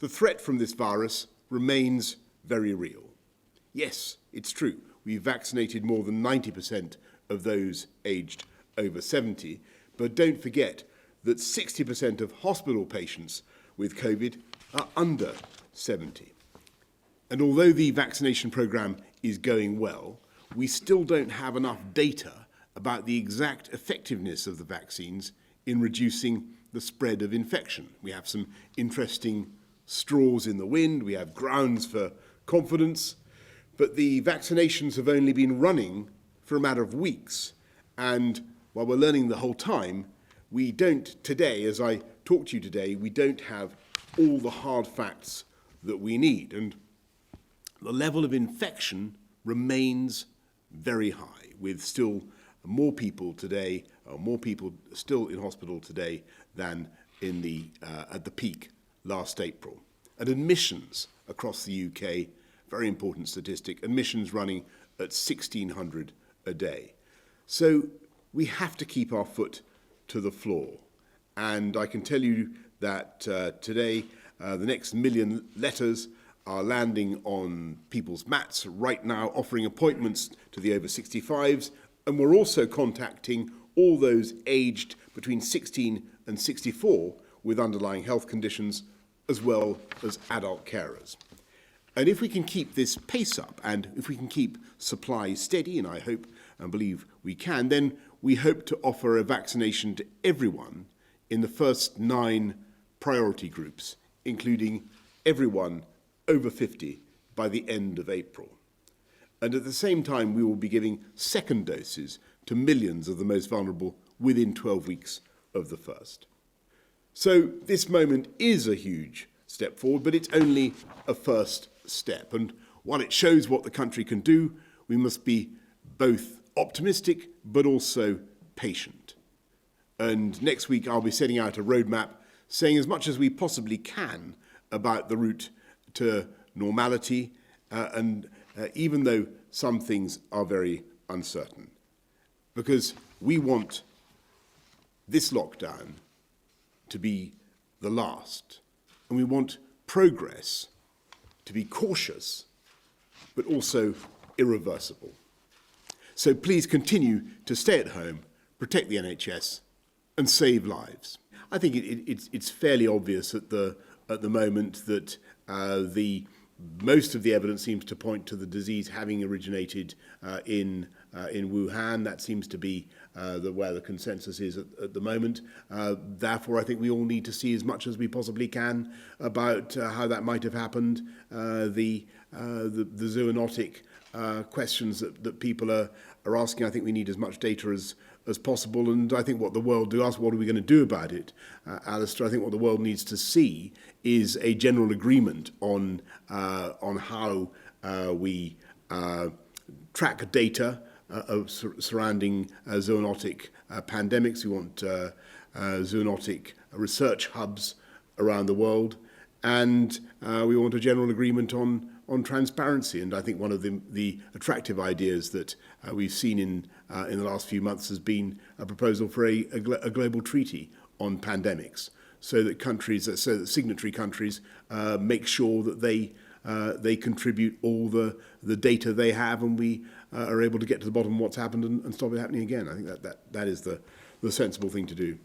The threat from this virus remains very real. Yes, it's true, we've vaccinated more than 90% of those aged over 70, but don't forget that 60% of hospital patients with COVID are under 70. And although the vaccination programme is going well, we still don't have enough data about the exact effectiveness of the vaccines in reducing the spread of infection. We have some interesting straws in the wind, we have grounds for confidence, but the vaccinations have only been running for a matter of weeks. And while we're learning the whole time, we don't today, as I talk to you today, we don't have all the hard facts that we need. And the level of infection remains very high, with still more people today, more people still in hospital today than in at the peak last April. And admissions across the UK, very important statistic, admissions running at 1,600 a day. So we have to keep our foot to the floor. And I can tell you that today, the next million letters are landing on people's mats right now, offering appointments to the over 65s. And we're also contacting all those aged between 16 and 64 with underlying health conditions, as well as adult carers. And if we can keep this pace up, and if we can keep supply steady, and I hope and believe we can, then we hope to offer a vaccination to everyone in the first 9 priority groups, including everyone over 50 by the end of April. And at the same time, we will be giving second doses to millions of the most vulnerable within 12 weeks of the first. So this moment is a huge step forward, but it's only a first step. And while it shows what the country can do, we must be both optimistic but also patient. And next week, I'll be setting out a roadmap saying as much as we possibly can about the route to normality, even though some things are very uncertain. Because we want this lockdown to be the last, and we want progress to be cautious, but also irreversible. So please continue to stay at home, protect the NHS, and save lives. I think it's fairly obvious at the moment that most of the evidence seems to point to the disease having originated in Wuhan. That seems to be where the consensus is at the moment. Therefore, I think we all need to see as much as we possibly can about how that might have happened. The zoonotic questions that people are asking, I think we need as much data as possible. And I think what the world do ask, what are we going to do about it? Alistair, I think what the world needs to see is a general agreement on how we track data surrounding zoonotic pandemics. We want zoonotic research hubs around the world, and we want a general agreement on transparency. And I think one of the attractive ideas that we've seen in the last few months has been a proposal for a global treaty on pandemics, so that signatory countries make sure that they contribute all the data they have, and we are able to get to the bottom of what's happened and stop it happening again. I think that is the sensible thing to do.